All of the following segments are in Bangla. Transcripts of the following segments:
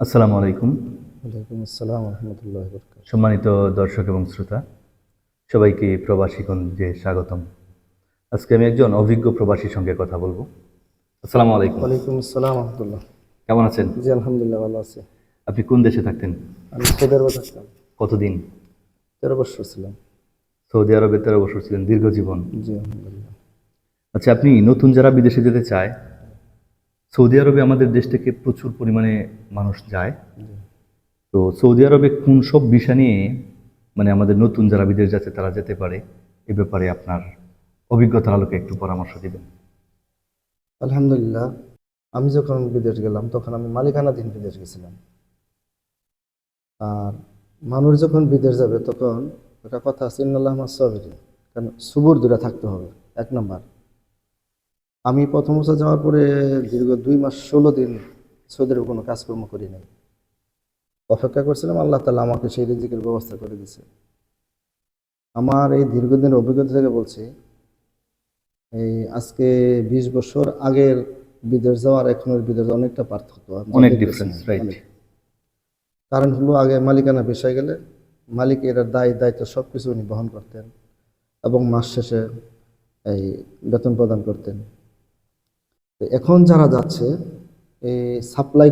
আসসালামু আলাইকুম। ওয়ালাইকুম আসসালাম রহমতুল্লাহ বরকাত। সম্মানিত দর্শক এবং শ্রোতা, সবাইকে প্রবাসীগঞ্জে স্বাগতম। আজকে আমি একজন অভিজ্ঞ প্রবাসীর সঙ্গে কথা বলবো। আসসালামু আলাইকুম। ওয়ালাইকুম আসসালাম রহমতুল্লাহ। কেমন আছেন? জি আলহামদুলিল্লাহ ভালো আছি। আপনি কোন দেশে থাকতেন? আমি সৌদি আরবে থাকতাম, কতদিন? 13 বছর ছিলাম। সৌদি আরবে 13 বছর ছিলেন, দীর্ঘ জীবন। জি আলহামদুলিল্লাহ। আচ্ছা, আপনি নতুন যারা বিদেশে যেতে চায়, সৌদি আরবে আমাদের দেশ থেকে প্রচুর পরিমাণে মানুষ যায়। জি। তো সৌদি আরবে কোন সব বিষয় নিয়ে আমাদের নতুন যারা বিদেশ যাচ্ছে তারা যেতে পারে, এ ব্যাপারে আপনার অভিজ্ঞতার আলোকে একটু পরামর্শ দিবেন। আলহামদুলিল্লাহ, আমি যখন বিদেশ গেলাম তখন আমি মালিকানাধীন বিদেশ গেছিলাম। আর মানুষ যখন বিদেশ যাবে তখন একটা কথা আছে, ইন্নাল্লাহ মাস সাবিরিন, কারণ সুবুর দূরে থাকতে হবে। 1 নম্বর, আমি প্রথম বছর যাওয়ার পরে দীর্ঘ 2 মাস 16 দিন সৌদি আরবে কোনো কাজকর্ম করি নাই, অপেক্ষা করছিলাম। আল্লাহ তাআলা আমাকে সেই রিজিকের ব্যবস্থা করে দিয়েছে। আমার এই দীর্ঘদিনের অভিজ্ঞতা থেকে বলছি, এই আজকে 20 বছর আগের বিদেশ যাওয়ার এখনের বিদেশ যাওয়া অনেকটা পার্থক্য, আমি অনেক দেখতেছি। Difference, right? অনেক। কারণ হলো, আগে মালিকানা পেশায় গেলে মালিক এর দায়িত্ব সব কিছু উনি বহন করতেন এবং মাস শেষে এই বেতন প্রদান করতেন। তো এখন যারা যাচ্ছে, এই সাপ্লাই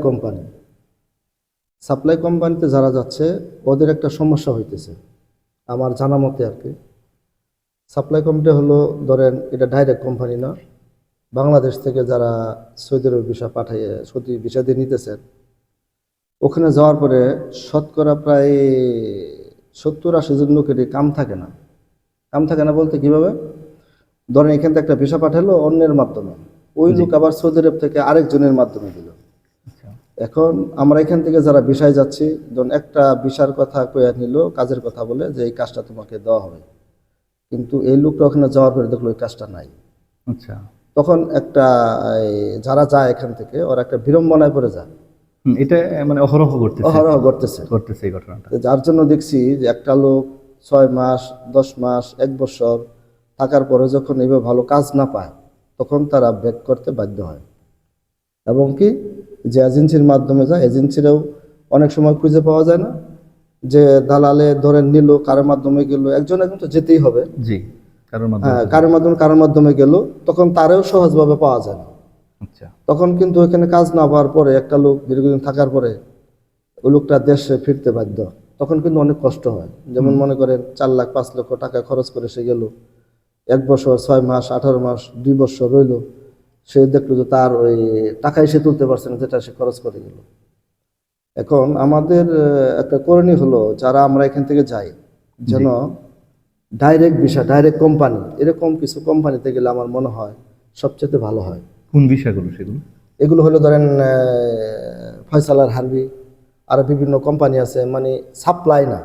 কোম্পানিতে যারা যাচ্ছে, ওদের একটা সমস্যা হইতেছে আমার জানা মতে আর কি। সাপ্লাই কোম্পানি হলো, ধরেন এটা ডাইরেক্ট কোম্পানি না, বাংলাদেশ থেকে যারা সৌদি আরবে ভিসা পাঠিয়ে সৌদি ভিসা দিয়ে নিতেছেন, ওখানে যাওয়ার পরে শতকরা প্রায় 70-80 জন লোকেরই কাম থাকে না। কাম থাকে না বলতে কিভাবে, ধরেন এখান থেকে একটা ভিসা পাঠালো অন্যের মাধ্যমে, ওই লোক আবার সৌদি আরব থেকে আরেকজনের মাধ্যমে দিল। এখন আমরা এখান থেকে যারা ভিসায় যাচ্ছি, ধরুন একটা ভিসার কথা কয়ে নিল, কাজের কথা বলে যে এই কাজটা তোমাকে দেওয়া হবে, কিন্তু এই লোকটা ওখানে যাওয়ার পরে দেখলো ওই কাজটা নাই। আচ্ছা। তখন একটা যারা যায় এখান থেকে, ওরা একটা বিড়ম্বনায় পড়ে যায়। এটা অহরহ অহরহ ঘটতেছে এই ঘটনাটা। যার জন্য দেখছি যে একটা লোক 6 মাস 10 মাস 1 বছর থাকার পরে যখন এইভাবে ভালো কাজ না পায়, তখন তারা ব্যাক করতে বাধ্য হয়। এবং কি, যে এজেন্সির মাধ্যমে যায়, এজেন্সিরাও অনেক সময় খুঁজে পাওয়া যায় না, যে দালালে ধরেন নিল, কারোর মাধ্যমে গেল, একজন তো যেতেই হবে। জি, হ্যাঁ, কারোর মাধ্যমে গেল, তখন তারেও সহজভাবে পাওয়া যায় না। আচ্ছা। তখন কিন্তু এখানে কাজ না পাওয়ার পরে একটা লোক দীর্ঘদিন থাকার পরে ওই লোকটা দেশে ফিরতে বাধ্য, তখন কিন্তু অনেক কষ্ট হয়। যেমন মনে করেন 4 লাখ 5 লক্ষ টাকা খরচ করে সে গেল, 1 বছর 6 মাস 18 মাস 2 বছর রইল, সে দেখলো যে তার ওই টাকাই সে তুলতে পারছে না যেটা সে খরচ করে গেল। এখন আমাদের একটা করণীয় হলো, যারা আমরা এখান থেকে যাই, যেন ডাইরেক্ট ভিসা, ডাইরেক্ট কোম্পানি, এরকম কিছু কোম্পানিতে গেলে আমার মনে হয় সবচেয়ে ভালো হয়। কোন বিষয়গুলো সেগুলো? এগুলো হলো ধরেন ফয়সালার হারবি, আর বিভিন্ন কোম্পানি আছে, সাপ্লাই না,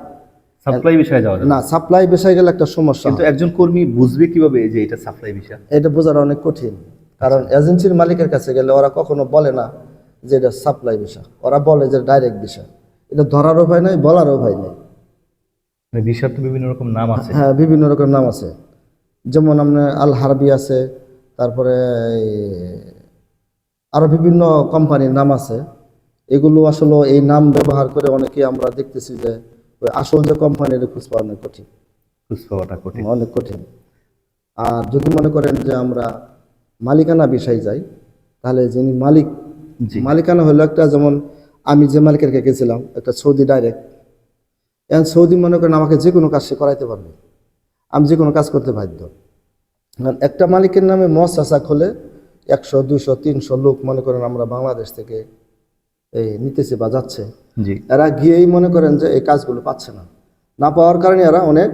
সাপ্লাই বিষয়ে যাওয়া যাবে না সাপ্লাই বিষয়ে গেলে একটা সমস্যা। কিন্তু একজন কর্মী বুঝবে কিভাবে যে এটা সাপ্লাই বিষয়? এটা বোঝাটা অনেক কঠিন, কারণ এজেন্সির মালিকের কাছে গেলে ওরা কখনো বলে না যে এটা সাপ্লাই বিষয়, ওরা বলে যে ডাইরেক্ট বিষয়। এটা ধরারও ভয় নাই, বলারও ভয় নাই। বিষয়ের তো বিভিন্ন রকম নাম আছে। হ্যাঁ, বিভিন্ন রকম নাম আছে, যেমন আপনার আল হারবি আছে, তারপরে আরো বিভিন্ন কোম্পানির নাম আছে। এগুলো আসলে এই নাম ব্যবহার করে অনেকে আমরা দেখতেছি যে ওই আসল যে কোম্পানির খোঁজ পাওয়া অনেক কঠিন, অনেক কঠিন। আর যদি মনে করেন যে আমরা মালিকানা বিষয়ে যাই, তাহলে যিনি মালিকানা হলো একটা, যেমন আমি যে মালিকের কাছে গেছিলাম, একটা সৌদি ডাইরেক্ট, এখন সৌদি মনে করেন আমাকে যে কোনো কাজ সে করাইতে পারবে, আমি যে কোনো কাজ করতে বাধ্য। একটা মালিকের নামে মহাসাসা খোলে 100 200 300 লোক মনে করেন আমরা বাংলাদেশ থেকে এই নিতেছে বা যাচ্ছে, এরা গিয়েই মনে করেন যে এই কাজগুলো পাচ্ছে না পাওয়ার কারণে এরা অনেক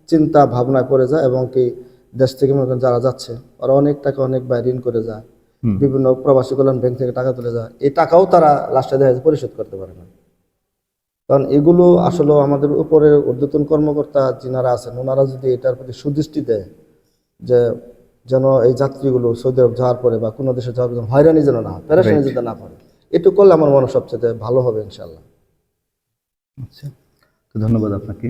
চিন্তা ভাবনায় পড়ে যায়, এবং কি দেশ থেকে মনে করেন যারা যাচ্ছে ওরা অনেক টাকা অনেক ব্যয় ঋণ করে যায়, বিভিন্ন প্রবাসী কল্যাণ ব্যাংক থেকে টাকা তুলে যায়, এই টাকাও তারা লাস্টে দেখা যায় পরিশোধ করতে পারে না। কারণ এগুলো আসলে আমাদের উপরের ঊর্ধ্বতন কর্মকর্তা যিনারা আছেন, ওনারা যদি এটার প্রতি সুদৃষ্টি দেয়, যে যেন এই যাত্রীগুলো সৌদি আরব যাওয়ার পরে বা কোনো দেশে যাওয়ার পরে হয়রানি যেন না হয়, পেরেশানি যেন না করে, এটুকু করলে আমার মনে সবচেয়ে ভালো হবে ইনশাল্লাহ। আচ্ছা, তো ধন্যবাদ আপনাকে।